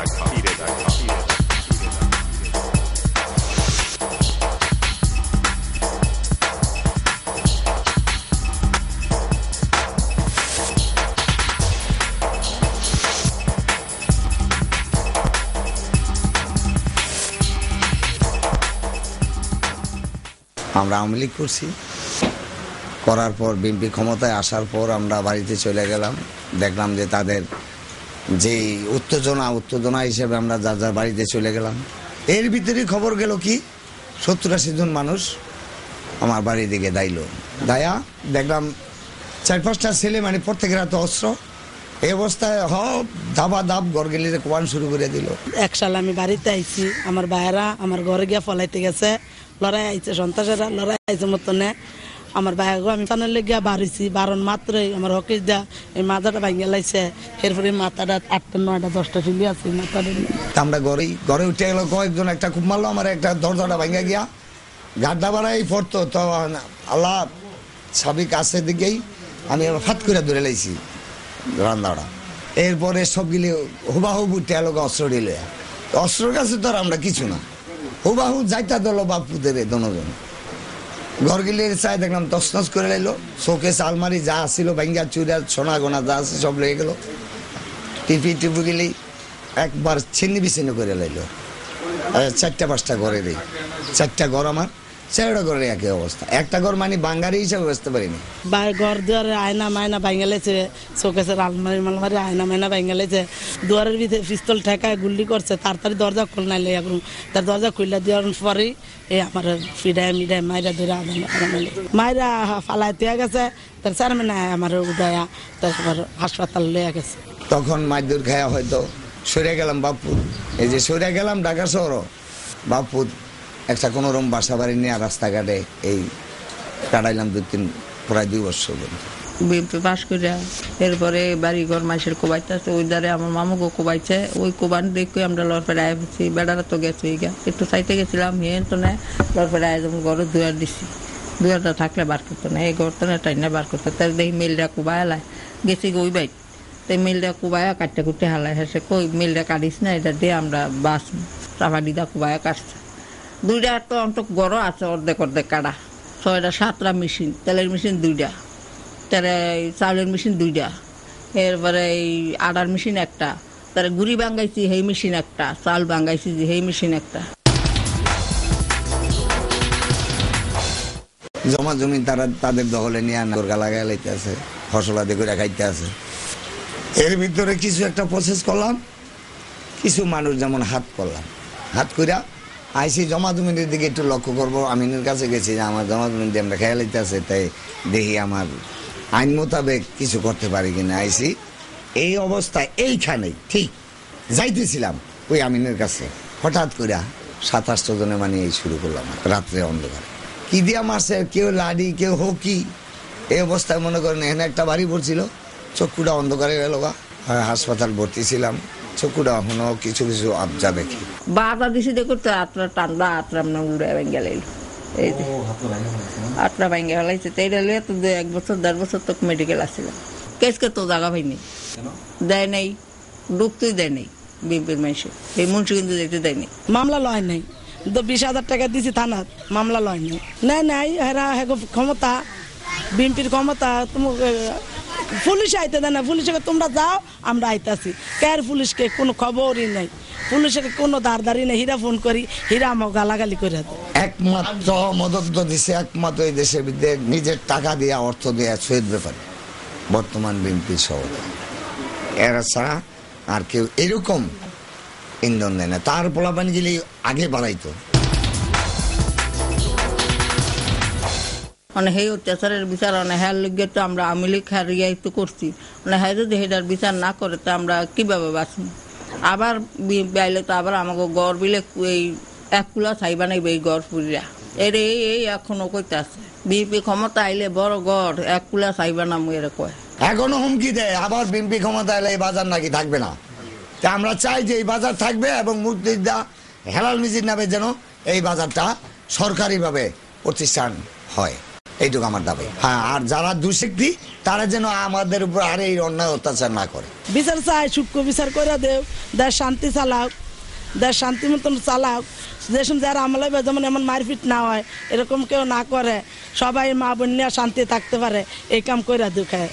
আমরা আওয়ামী লীগ করছি, করার পর বিএনপি ক্ষমতায় আসার পর আমরা বাড়িতে চলে গেলাম। দেখলাম যে তাদের যে উত্তেজনা হিসেবে আমরা যার যার বাড়িতে চলে গেলাম। এর ভিতরে খবর গেল কি 70-80 জন মানুষ আমার বাড়ির দিকে দায়া দেখলাম 4-5টা ছেলে, মানে প্রত্যেকের হাতে অস্ত্র। এই অবস্থায় দাবা দাব ঘর গেলে কোয়ান শুরু করে দিল। এক সাল আমি বাড়িতে আইছি, আমার ভাইয়েরা আমার ঘরে গিয়া ফলাইতে গেছে, লড়াই আইছে, সন্ত্রাসেরা লড়াই আইছে মতনে আমার ভাইয়াগো আমি টানের লেগে বাড়িছি। বারণ মাত্রই আমার হকিস দেয়া এই মাথাটা ভাঙিয়ে লাইছে। এরপরে মাথাটা 8টা 9টা 10টা ফিলি আছে মাথাটা। আমরা ঘরে উঠে গেল, কয়েকজন একটা খুব মারলো, আমার একটা দরজাটা ভাঙিয়া গিয়া গাড্ডা বাড়াই পড়তো। তো আল্লাহ সাবিক কাছের দিকেই আমি ফাত করে ধরে লাইছি রান্দাটা। এরপরে সবগুলি হুবাহু উঠে এলো অস্ত্র দিলে। অস্ত্রের কাছে তো আর আমরা কিছু না, হুবাহু যাইতা দল বাপুদের দনজন ঘর গেলে চাই দেখলাম তসনস করে লাইলো। শোকেস আলমারি যা আসছিল ভাঙ্গা চুরা সোনা গোনা যা আছে সব লেগে গেল। টিপি গেলি একবার ছিন্ন বিচ্ছিন্ন করে লাইলো। 4টা-5টা ঘরে দিই, 4টা ঘর আমার, 4টা ঘরের একই অবস্থা। একটা ঘর মানে বাঙ্গারি হিসাবে বুঝতে পারিনি। ঘর দুয়ারে আয়না মায়না ভাঙে লেছে, শোকেসের আলমারি মালমারি আয়না মায়না ভাঙে লেছে। দুয়ারের ভিতরে পিস্তল ঠেকায় গুল্লি করছে, তাড়াতাড়ি দরজা খুল নাইলে এখন তার দরজা খুললে দেওয়ার পরেই আমার ফিডায় মিডায় মাইরা ধরে মাইরা ফালাই দেওয়া গেছে। তার চেয়ারম্যান আমার উদয়া তারপর হাসপাতাল লইয়া গেছে। তখন মাইদুর খায়া হয়তো সরে গেলাম বাপুর। এই যে সরে গেলাম ঢাকা শহর, বাপুর একটা কোনোরকম বাসা বাড়ি নিয়ে রাস্তাঘাটে এই কাটাইলাম প্রায় 2 বছর। বিএনপি পাশ করিয়া এরপরে বাড়ি ঘর মাসের কোবাইতে আছে, ওই দ্বারে আমার মামুকে কোবাইছে। ওই কোবান দেখে আমরা লড়পেড়ে আয় পড়ছি। বেড়ারা তো গেছে একটু চাইতে গেছিলাম, হিয়েন তো নেয় লড়পেড়ে আয় যেমন ঘরে দুয়ার দিছি। দুয়ারটা থাকলে বার করতো না, এই ঘর তো না টাইনা বার করতো। তার দেখি মিলটা কোবাই হালায় গেছি ওই বাইক, তাই মিলটা কোবাইয়া কাটতে কুটতে হালায়। হেসে কই মিলটা কাটিস না, এটা দিয়ে আমরা বাস চাপাটি দা কোবাইয়া কাটছে। 2টা তো অন্তত গড় আছে অর্ধেক কাটা, 6টা 7টা মেশিন, তেলের মেশিন 2টা, চাউলের মেশিন 2টা, এরপরে এই আটার মেশিন একটা, তার গুড়ি ভাঙ্গাইছি সেই মেশিন একটা, চাউল ভাঙ্গাইছি সেই মেশিন একটা। জমা জমি তারা তাদের দখলে নিয়ে লাগাই লাইতে আছে, ফসলাদি করে খাইতে আছে। এর ভিতরে কিছু একটা প্রসেস করলাম, কিছু মানুষ যেমন হাত করলাম, হাত কইরা আইসি জমা জমিনের দিকে একটু লক্ষ্য করবো। আমিনের কাছে গেছি যে আমার জমা জমিন দিয়ে আমরা খেয়াল লাইতে আছে, তাই দেখি আমার আইন মোতাবেক কিছু করতে পারি কিনা। আইসি এই অবস্থায় এইখানেই ঠিক যাইতেছিলাম ওই আমিনের কাছে, হঠাৎ করে 7-8 জনে মানে এই শুরু করলাম রাত্রে অন্ধকারে। কি দিয়া মারছে, কেউ লাডি, কেউ হকি। এই অবস্থায় মনে করেন এখানে একটা বাড়ি পড়ছিল, চক্ষুটা অন্ধকারে গেল। হাসপাতাল ভর্তি ছিলাম, চক্ষুটা এখনো কিছু কিছু আবজা দেখি। বারটা দিছি দেখো তো আটটা টান্ডা, আটটা উড়ে ভেঙে লাইল, এই যে 8টা ভেঙে ফেলাইছে। তো এইটা লিয়ে তো 1 বছর 1.5 বছর তো মেডিকেল আসছিলাম। কেসকে তো জায়গা পাইনি, দেয় নাই, ঢুকতেই দেয় নাই বিএনপির মানুষে। এই মুন্সি কিন্তু দেখতে দেয়নি, মামলা লয় নাই। 20,000 টাকা দিছি থানাত, মামলা লয় নাই। নাই এরা ক্ষমতা, বিএনপির ক্ষমতা। পুলিশ আইতে দেয় না, পুলিশকে তোমরা যাও আমরা আইতাছি। কার পুলিশকে কোনো খবরই নাই, পুলিশের কোনো দাঁড়দারি নেই। হীরা ফোন করি, হীরা আমাকে গালাগালি করে দেয়। একমাত্র মদত দিছে একমাত্র এই দেশের বিরুদ্ধে নিজের টাকা দিয়া, অর্থ দিয়া শহীদ ব্যাপারে বর্তমান বিএনপি সভাপতি। এরা ছাড়া আর কেউ এরকম ইন্ধন দেয় না। তার পোলাপানি গেলে আগে বাড়াইতো। মানে সেই অত্যাচারের বিচার হ্যার লিগে তো আমরা আওয়ামী লীগ হারিয়াই তো করছি। হ্যাঁ যদি সেটার বিচার না করে তো আমরা কিভাবে বাঁচব? আবার বাইলে তো আবার আমাকে গড় বিলে এই 1 কুলা ছাই বানাইবে এই গড় পুরিয়া। এই এখনো কইতে আছে বিএনপি ক্ষমতা আইলে বড় গড় 1 কুলা ছাই বানামু এরা কয়। এখনো হুমকি দেয় আবার বিএনপি ক্ষমতা এলে এই বাজার নাকি থাকবে না। তা আমরা চাই যে এই বাজার থাকবে এবং মুক্তিযোদ্ধা হেলাল মিজির নামে যেন এই বাজারটা সরকারিভাবে প্রতিষ্ঠান হয়। এইটুকু আমার দাবি। হ্যাঁ, আর যারা দুষ্কৃতী তারা যেন আমাদের উপর আর এই অন্যায় অত্যাচার না করে। বিচার চাই, সূক্ষ্ম বিচার করে দেও, দেশ শান্তি চালাক, দেশ শান্তি মতন চালাক, যেসব যারা আমলে যেমন এমন মারপিট না হয়, এরকম কেউ না করে, সবাই মা বোন নিয়ে শান্তি থাকতে পারে, এই কাম করে দুঃখায়।